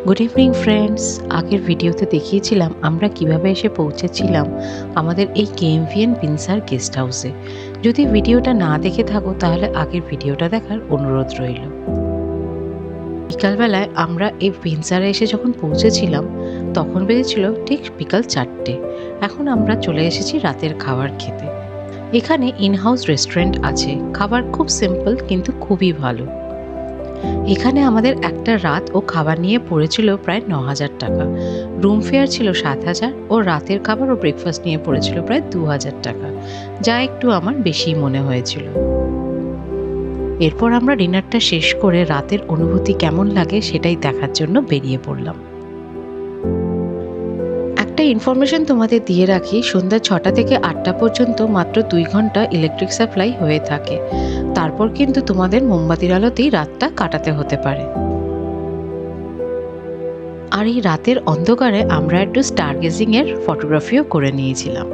Good evening friends. আগের ভিডিওতে দেখিয়েছিলাম আমরা কিভাবে এসে পৌঁছেছিলাম আমাদের এই কেএমভিএন বিনসার গেস্ট হাউসে। যদি ভিডিওটা না দেখে থাকো তাহলে আগের ভিডিওটা দেখার অনুরোধ রইল। বিকালবেলায় আমরা এই বিনসারে এসে যখন পৌঁছেছিলাম তখন বেজেছিল ঠিক বিকাল 4টে। এখন আমরা চলে এসেছি রাতের খাবার খেতে। এখানে ইনহাউস রেস্টুরেন্ট আছে, খাবার খুব সিম্পল কিন্তু খুবই ভালো। এখানে আমাদের একটা রাত ও খাবার নিয়ে পড়েছিল প্রায় 9,000 টাকা। রুম ফেয়ার ছিল 7,000 ও রাতের খাবার ও ব্রেকফাস্ট নিয়ে পড়েছিল প্রায় 2,000 টাকা, যা একটু আমার বেশি মনে হয়েছিল। এরপর আমরা ডিনারটা শেষ করে রাতের অনুভূতি কেমন লাগে সেটাই দেখার জন্য বেরিয়ে পড়লাম। একটা ইনফরমেশন তোমাদের দিয়ে রাখি, সন্ধ্যা 6টা থেকে 8টা পর্যন্ত মাত্র 2 ঘন্টা ইলেকট্রিক সাপ্লাই হয়ে থাকে। তারপর কিন্তু তোমাদের মোমবাতির আলোতেই রাতটা কাটাতে হতে পারে। আর এই রাতের অন্ধকারে আমরা একটু স্টার গেজিং এর ফটোগ্রাফিও করে নিয়েছিলাম।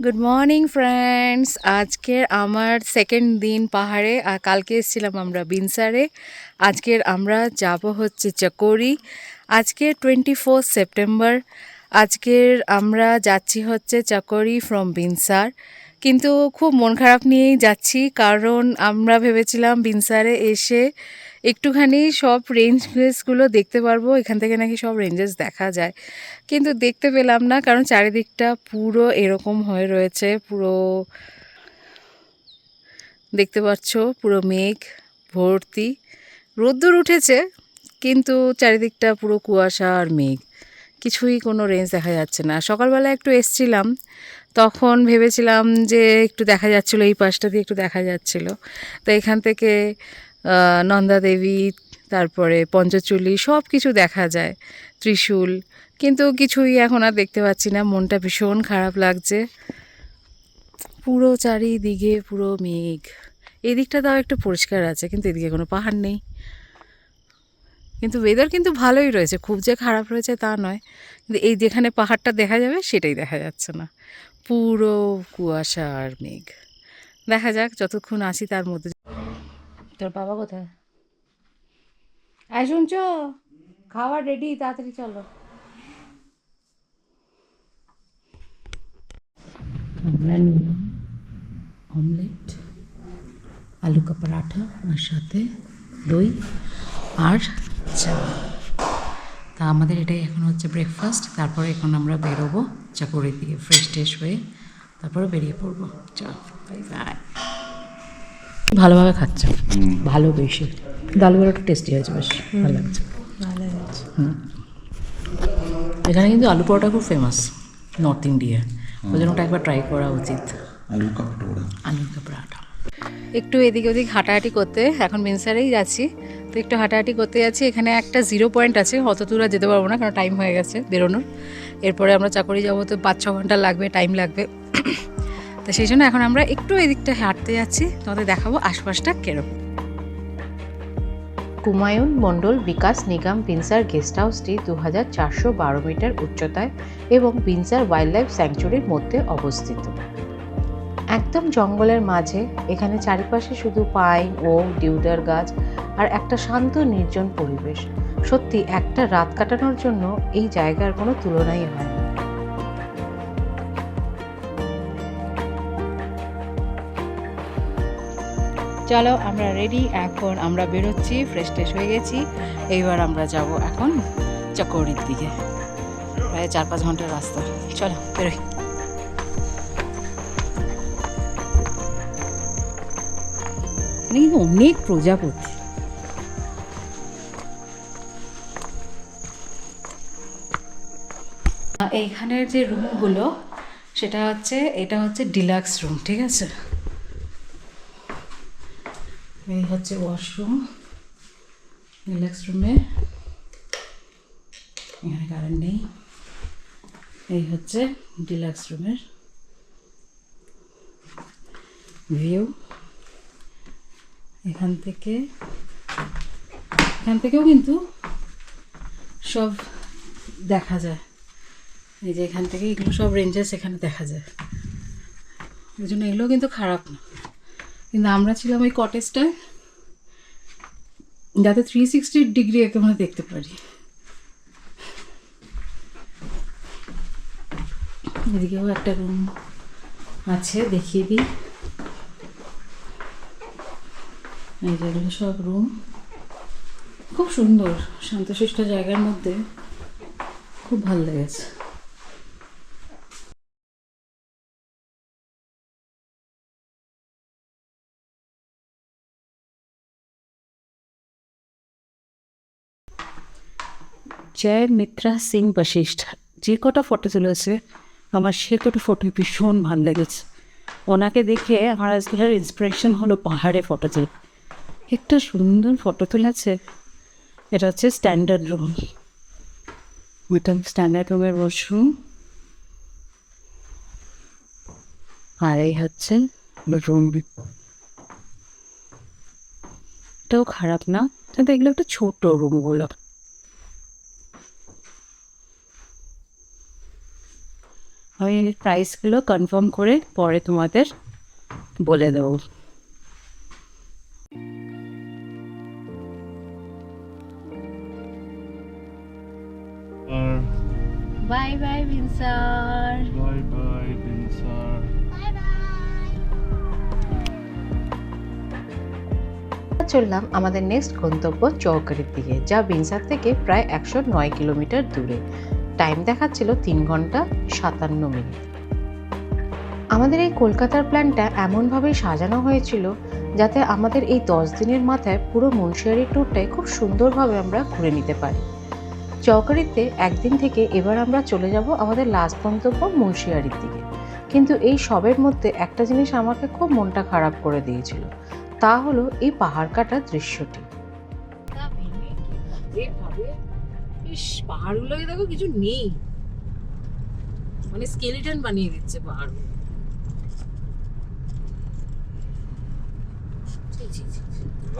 গুড মর্নিং ফ্রেন্ডস, আজকের আমার সেকেন্ড দিন পাহাড়ে। আর কালকে এসেছিলাম আমরা বিনসারে। আজকের আমরা যাব হচ্ছে চকোরি। আজকে 24 সেপ্টেম্বর। আজকের আমরা যাচ্ছি হচ্ছে চকোরি ফ্রম বিনসার। কিন্তু খুব মন খারাপ নিয়েই যাচ্ছি, কারণ আমরা ভেবেছিলাম বিনসারে এসে একটুখানি সব রেঞ্জেসগুলো দেখতে পারবো। এখান থেকে নাকি সব রেঞ্জেস দেখা যায়, কিন্তু দেখতে পেলাম না, কারণ চারিদিকটা পুরো এরকম হয়ে রয়েছে। পুরো দেখতে পাচ্ছ, পুরো মেঘ ভর্তি। রোদ্দুর উঠেছে কিন্তু চারিদিকটা পুরো কুয়াশা আর মেঘ, কিছুই কোনো রেঞ্জ দেখা যাচ্ছে না। সকালবেলা একটু এসছিলাম, তখন ভেবেছিলাম যে একটু দেখা যাচ্ছিলো, এই পাশটা দিয়ে একটু দেখা যাচ্ছিলো। তো এখান থেকে নন্দা দেবী, তারপরে পঞ্চচুলি সব কিছু দেখা যায়, ত্রিশূল, কিন্তু কিছুই এখন আর দেখতে পাচ্ছি না। মনটা ভীষণ খারাপ লাগছে। পুরো চারিদিকে পুরো মেঘ। এদিকটা তাও একটু পরিষ্কার আছে, কিন্তু এদিকে কোনো পাহাড় নেই। কিন্তু ওয়েদার কিন্তু ভালোই রয়েছে, খুব যে খারাপ রয়েছে তা নয়, কিন্তু এই যেখানে পাহাড়টা দেখা যাবে সেটাই দেখা যাচ্ছে না, পুরো কুয়াশা আর মেঘ। দেখা যাক যতক্ষণ আসি তার মধ্যে। তোর বাবা কোথায়? শুনছ, খাওয়া রেডি, তাড়াতাড়ি চলো। আমরা নিলাম অমলেট, আলু কা পরাঠা, আর সাথে দই আর চা। তা আমাদের এটাই এখন হচ্ছে ব্রেকফাস্ট। তারপরে এখন আমরা বেরোবো চাকুরির দিকে, ফ্রেশ ট্রেশ হয়ে তারপরে বেরিয়ে পড়বো। চল, বাই বাই। ভালোভাবে খাচ্ছ, ভালো বেশি। আলু পরোটা টেস্টি হয়েছে, বেশ ভালো লাগছে। এখানে কিন্তু আলু পরোটা খুব ফেমাস নর্থ ইন্ডিয়া, ওই জন্য ওটা একবার ট্রাই করা উচিত। আলু কা পরোটা। একটু এদিকে ওদিক হাঁটাহাঁটি করতে, এখন বিনসারেই যাচ্ছি, তো একটু হাঁটাহাঁটি করতে যাচ্ছি। এখানে একটা 0 পয়েন্ট আছে, অত দূর আর যেতে পারবো না, কারণ টাইম হয়ে গেছে বেরোনোর। এরপরে আমরা চাকরি যাবো, তো 5-6 ঘন্টা লাগবে, টাইম লাগবে। তো সেই জন্য এখন আমরা একটু এদিকটা হাঁটতে যাচ্ছি, তোমাদের দেখাবো আশপাশটা কেরকম। কুমায়ুন মণ্ডল বিকাশ নিগম বিনসার গেস্ট হাউসটি 2,412 মিটার উচ্চতায় এবং বিনসার ওয়াইল্ড লাইফ স্যাংচুরির মধ্যে অবস্থিত। একদম জঙ্গলের মাঝে, এখানে চারিপাশে শুধু পাইন ও ডিউডার গাছ আর একটা শান্ত নির্জন পরিবেশ। সত্যি একটা রাত কাটানোর জন্য এই জায়গার কোনো তুলনাই হয় না। চলো আমরা রেডি, এখন আমরা বেরোচ্ছি, ফ্রেশ ট্রেশ হয়ে গেছি। এইবার আমরা যাব এখন চকৌড়ির দিকে, প্রায় 4-5 ঘন্টার রাস্তা। চলো বেরোই। এখানে কিন্তু অনেক প্রজাপতি। এইখানের যে রুমগুলো, সেটা হচ্ছে, এটা হচ্ছে ডিলাক্স রুম, ঠিক আছে। এই হচ্ছে ওয়াশরুম, ডিলাক্স রুমে এখানে কারেন্ট নেই। এই হচ্ছে ডিলাক্স রুমের ভিউ। এখান থেকেও কিন্তু সব দেখা যায়, এই যে এখান থেকে এগুলো সব রেঞ্জেস এখানে দেখা যায়, ওই জন্য এগুলো কিন্তু খারাপ না। কিন্তু আমরা ছিলাম ওই কটেজটায়, যাতে 360 ডিগ্রি একে আমরা দেখতে পারি। এদিকেও একটা রুম আছে, দেখিয়ে দিই। এই যেগুলো সব রুম, খুব সুন্দর শান্তশিষ্ট জায়গার মধ্যে, খুব ভালো লেগেছে। জয় মিত্রা সিং বশিষ্ঠ যে কটা ফটো তুলেছে, আমার সে কটা ফটো ভীষণ ভালো লেগেছে। ওনাকে দেখে আমার আজকের ইন্সপিরেশন হলো পাহাড়ে ফটো তুলে। একটা সুন্দর ফটো তুলেছে। এটা হচ্ছে স্ট্যান্ডার্ড রুম, ওইটা স্ট্যান্ডার্ড রুমের ওয়াশরুম, আর এই হচ্ছে রুম। এটাও খারাপ না, কিন্তু এগুলো একটা ছোট রুমগুলো। আমি প্রাইসগুলো কনফার্ম করে পরে তোমাদের বলে দেবো। Bye bye Binsar. Bye bye, Binsar. চললাম আমাদের নেক্সট গন্তব্য চৌকারির দিকে, যা বিনসার থেকে প্রায় 109 কিলোমিটার দূরে। টাইম দেখাচ্ছিল 3 ঘন্টা 57 মিনিট। আমাদের এই কলকাতার প্ল্যানটা এমনভাবেই সাজানো হয়েছিল যাতে আমাদের এই 10 দিনের মাথায় পুরো মুন্সিয়ারি ট্যুরটাই খুব সুন্দরভাবে আমরা ঘুরে নিতে পারি। চৌকারিতে একদিন থেকে এবার আমরা চলে যাব আমাদের লাস্ট গন্তব্য মুন্সিয়ারির দিকে। কিন্তু এই সবের মধ্যে একটা জিনিস আমাকে খুব মনটা খারাপ করে দিয়েছিল, তা হলো এই পাহাড় কাটার দৃশ্যটি। পাহাড়গুলোকে দেখো, কিছু নেই, মানে স্কেলিটন বানিয়ে দিচ্ছে পাহাড়গুলো।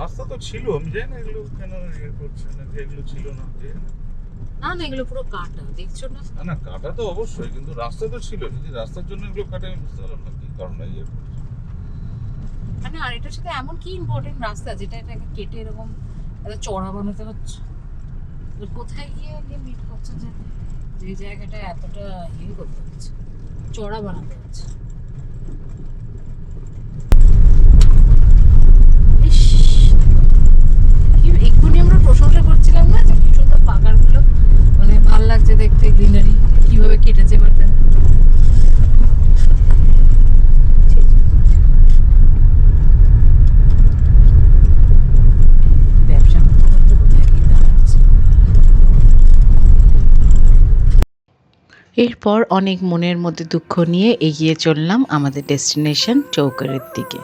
রাস্তা তো ছিল, আমি জানি না এগুলো কেন ইয়ে করছে না, যে এগুলো ছিল না, যে না না, এগুলো পুরো কাটা, দেখছো না? না না, কাটা তো অবশ্যই, কিন্তু রাস্তা তো ছিল। যদি রাস্তার জন্য এগুলো কাটে, আমি বুঝতে পারলাম না কি কারণে ইয়ে করছে। মানে আর এটার সাথে এমন কি ইম্পর্টেন্ট রাস্তা যেটা এটাকে কেটে এরকম এত চড়া বানাতে হচ্ছে? কোথায় গিয়ে মিট করছে যে জায়গাটা এতটা ইয়ে করতে হচ্ছে, চড়া বানাতে হচ্ছে? ইস, কি এক্ষুনি আমরা প্রশংসা করছিলাম না যে কি সুন্দর পাহাড়গুলো, মানে ভাল লাগছে দেখতে, গ্রিনারি কিভাবে কেটেছে বাটা। ব্যবসা করতে কোথায় গিয়ে দাঁড়াচ্ছে। এরপর অনেক মনের মধ্যে দুঃখ নিয়ে এগিয়ে চললাম আমাদের ডেস্টিনেশন চৌকারির দিকে।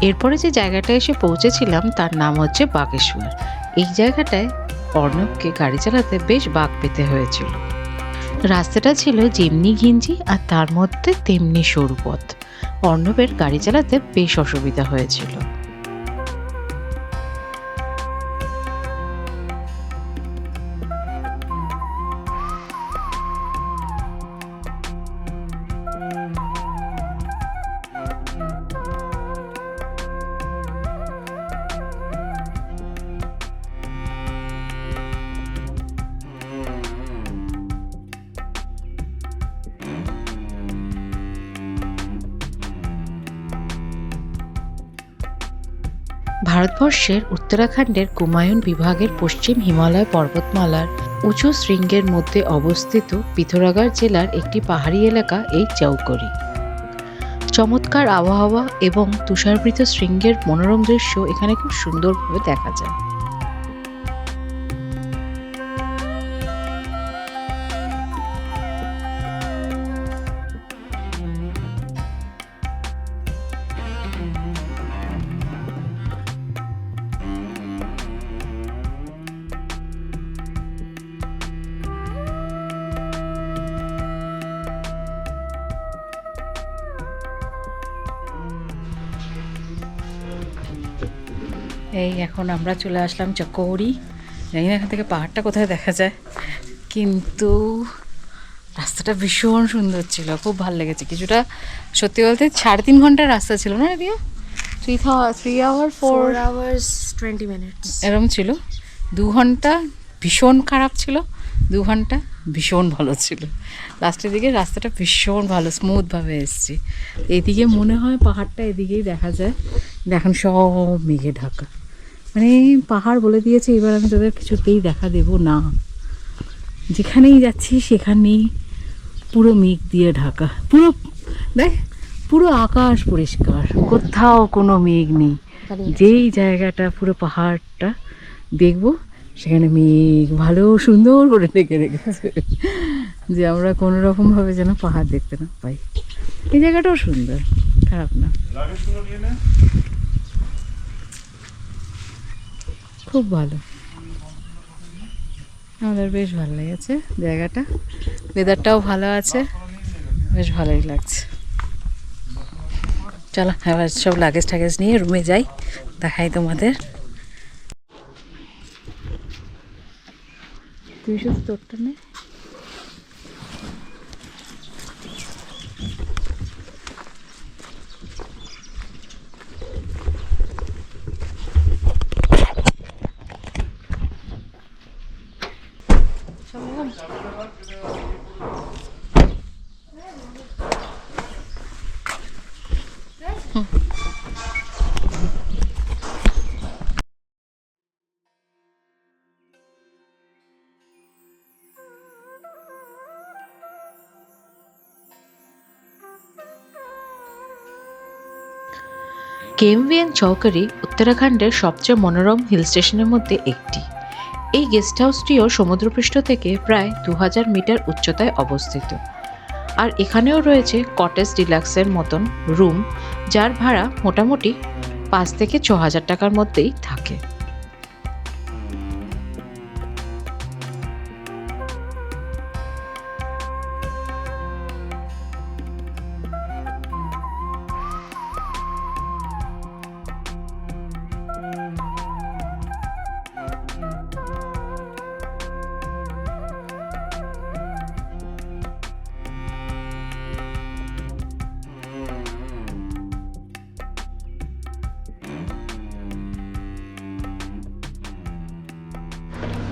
এরপরে যে জায়গাটায় এসে পৌঁছেছিলাম তার নাম হচ্ছে বাগেশ্বর। এই জায়গাটায় অর্ণবকে গাড়ি চালাতে বেশ বাগ পেতে হয়েছিল। রাস্তাটা ছিল যেমনি ঘিঞ্জি আর তার মধ্যে তেমনি সরু পথ। অর্ণবের গাড়ি চালাতে বেশ অসুবিধা হয়েছিল। ভারতবর্ষের উত্তরাখণ্ডের কুমায়ুন বিভাগের পশ্চিম হিমালয় পর্বতমালার উঁচু শৃঙ্গের মধ্যে অবস্থিত পিথোরাগড় জেলার একটি পাহাড়ি এলাকা এই চৌকরি। চমৎকার আবহাওয়া এবং তুষারাবৃত শৃঙ্গের মনোরম দৃশ্য এখানে খুব সুন্দরভাবে দেখা যায়। এই এখন আমরা চলে আসলাম চকৌড়ি। জানি না এখান থেকে পাহাড়টা কোথায় দেখা যায়, কিন্তু রাস্তাটা ভীষণ সুন্দর ছিল, খুব ভালো লেগেছে। কিছুটা সত্যি বলতে 3.5 ঘন্টার রাস্তা ছিল না রিয়া? 3 hour 4 hours 20 minutes. এরম ছিল। 2 ঘন্টা ভীষণ খারাপ ছিল, 2 ঘন্টা ভীষণ ভালো ছিল। লাস্টের দিকে রাস্তাটা ভীষণ ভালো, স্মুথভাবে এসেছি। এদিকে মনে হয় পাহাড়টা এদিকেই দেখা যায়, এখন সব মেঘে ঢাকা। মানে পাহাড় বলে দিয়েছে এবার আমি তোদের কিছুতেই দেখা দেব না, যেখানেই যাচ্ছি সেখানেই পুরো মেঘ দিয়ে ঢাকা। পুরো দেখ, পুরো আকাশ পরিষ্কার, কোথাও কোনো মেঘ নেই। যেই জায়গাটা পুরো পাহাড়টা দেখবো সেখানে মেঘ ভালো সুন্দর করে ডেকে রেখেছে, যে আমরা কোনো রকমভাবে যেন পাহাড় দেখতে না পাই। এই জায়গাটাও সুন্দর, খারাপ না, খুব ভালো। আমাদের বেশ ভালো লেগেছে জায়গাটা, ওয়েদারটাও ভালো আছে, বেশ ভালোই লাগছে। চলো এবার সব লাগেজ টাগেজ নিয়ে রুমে যাই, দেখাই তোমাদের। তুই শুধু তোরটা নে। কেএমভিএন চৌকারি উত্তরাখণ্ডের সবচেয়ে মনোরম হিল স্টেশনের মধ্যে একটি। এই গেস্ট হাউসটিও সমুদ্রপৃষ্ঠ থেকে প্রায় 2000 মিটার উচ্চতায় অবস্থিত। আর এখানেও রয়েছে কটেজ ডিলাক্সের মতন রুম, যার ভাড়া মোটামুটি 5 থেকে 6000 টাকার মধ্যেই থাকে।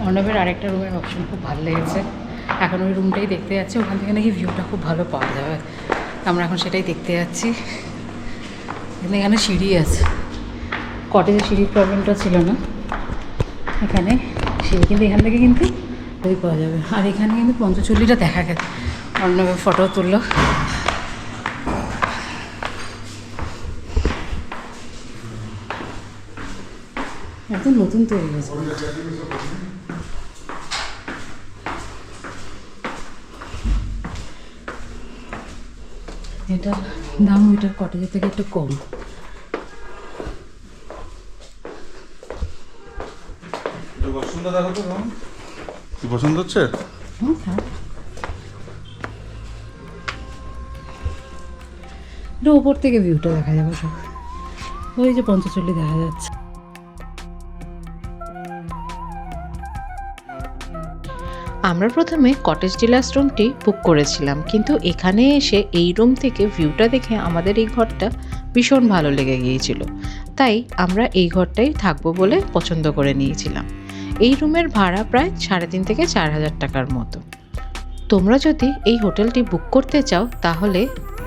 অর্ণবের আরেকটা রুমের অপশন খুব ভালো লেগেছে, এখন ওই রুমটাই দেখতে যাচ্ছি। ওখান থেকে নাকি ভিউটা খুব ভালো পাওয়া যাবে, আমরা এখন সেটাই দেখতে যাচ্ছি। কিন্তু এখানে সিঁড়ি আছে, কটেজে সিঁড়ির প্রবলেমটা ছিল না, এখানে সিঁড়ি, কিন্তু এখান থেকে কিন্তু ওই পাওয়া যাবে। আর এখানে কিন্তু পঞ্চচল্লিটা দেখা গেছে, অর্ণবের ফটো তুললো। একদম নতুন তৈরি হয়েছে। এটা দাম ওইটার কটেজের থেকে একটু কম। পছন্দ হচ্ছে? এটা ওপর থেকে ভিউটা দেখা যাবে সব, ওই যে পঞ্চচল্লি দেখা যাচ্ছে। আমরা প্রথমে কটেজ ডিলাক্স রুমটি বুক করেছিলাম, কিন্তু এখানে এসে এই রুম থেকে ভিউটা দেখে আমাদের এই ঘরটা ভীষণ ভালো লেগে গিয়েছিল, তাই আমরা এই ঘরটাই থাকবো বলে পছন্দ করে নিয়েছিলাম। এই রুমের ভাড়া প্রায় 3,500 থেকে 4,000 টাকার মতো। তোমরা যদি এই হোটেলটি বুক করতে চাও তাহলে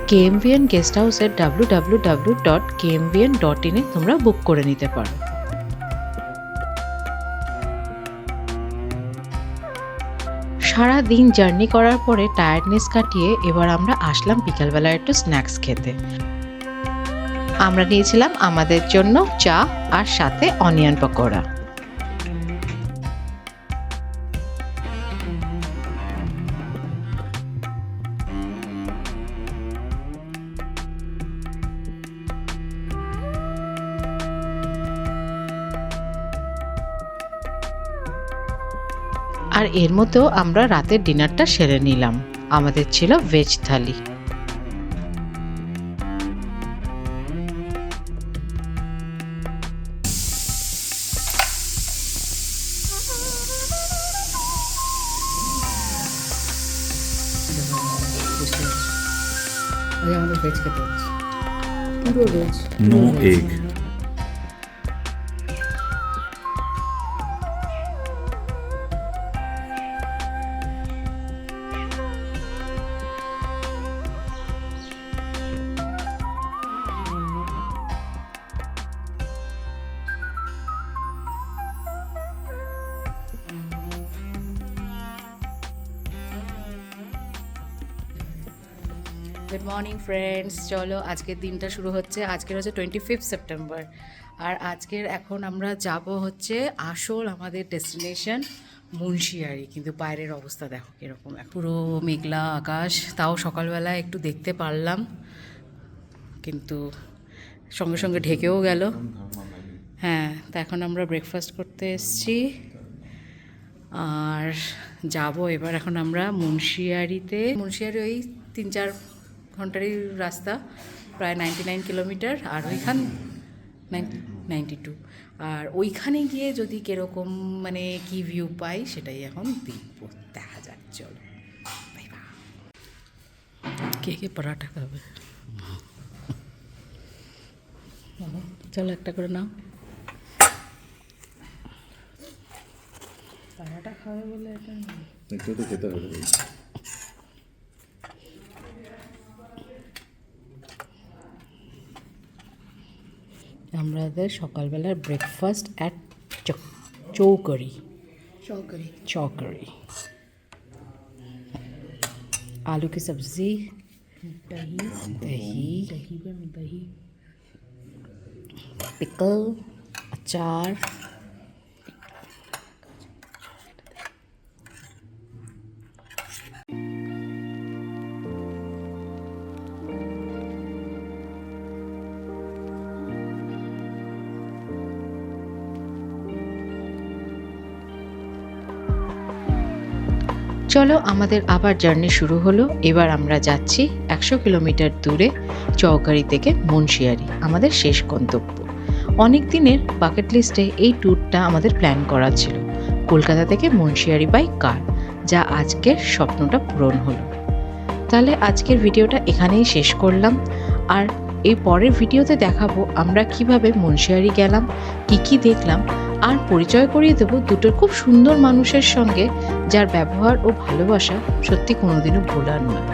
কেএমভিএন গেস্ট হাউসের www.kmvn.in এ তোমরা বুক করে নিতে পারো। সারা দিন জার্নি করার পরে টায়ার্ডনেস কাটিয়ে এবার আমরা আসলাম বিকালবেলা একটু স্ন্যাক্স খেতে। আমরা নিয়েছিলাম আমাদের জন্য চা আর সাথে অনিয়ন পকোড়া। আর এর মধ্যেও আমরা রাতের ডিনারটা সেরে নিলাম। আমাদের ছিল ভেজ থালি। আজ আমাদের ভেজ খেতে হচ্ছে, পুরো veg. No egg. Good morning friends, চলো আজকের দিনটা শুরু হচ্ছে। আজকের হচ্ছে 25 সেপ্টেম্বর, আর আজকের এখন আমরা যাব হচ্ছে আসল আমাদের ডেস্টিনেশন মুন্সিয়ারি। কিন্তু বাইরের অবস্থা দেখো কীরকম, পুরো মেঘলা আকাশ। তাও সকালবেলা একটু দেখতে পারলাম, কিন্তু সঙ্গে সঙ্গে ঢেকেও গেল। হ্যাঁ, তো এখন আমরা ব্রেকফাস্ট করতে এসেছি আর যাব এবার এখন আমরা মুন্সিয়ারিতে। মুন্সিয়ারি ওই 3-4 ঘন্টারই রাস্তা, প্রায় 99 কিলোমিটার। আর ওইখান 92, আর ওইখানে গিয়ে যদি কীরকম মানে কি ভিউ পাই সেটাই এখন দেখবো, দেখা যাক। চলো বাই বাই। কে কে পরাঠা খাবে? চলো একটা করে নাও। পরাঠা খাবে বলে এটা একটু তো খেতে হবে। আমাদের সকালবেলার ব্রেকফাস্ট অ্যাট চৌকরি। आलू की सब्जी, दही, पिकल, अचार। চলো আমাদের আবার জার্নি শুরু হলো। এবার আমরা যাচ্ছি 100 কিলোমিটার দূরে চৌকারি থেকে মুন্সিয়ারি, আমাদের শেষ গন্তব্য। অনেক দিনের বাকেট লিস্টে এই ট্যুরটা আমাদের প্ল্যান করা ছিল, কলকাতা থেকে মুন্সিয়ারি বাই কার, যা আজকের স্বপ্নটা পূরণ হলো। তাহলে আজকের ভিডিওটা এখানেই শেষ করলাম, আর এই পরের ভিডিওতে দেখাবো আমরা কিভাবে মুন্সিয়ারি গেলাম, কি দেখলাম, আর পরিচয় করিয়ে দেবো দুটো খুব সুন্দর মানুষের সঙ্গে, যার ব্যবহার ও ভালোবাসা সত্যি কোনোদিনও ভোলার নয়।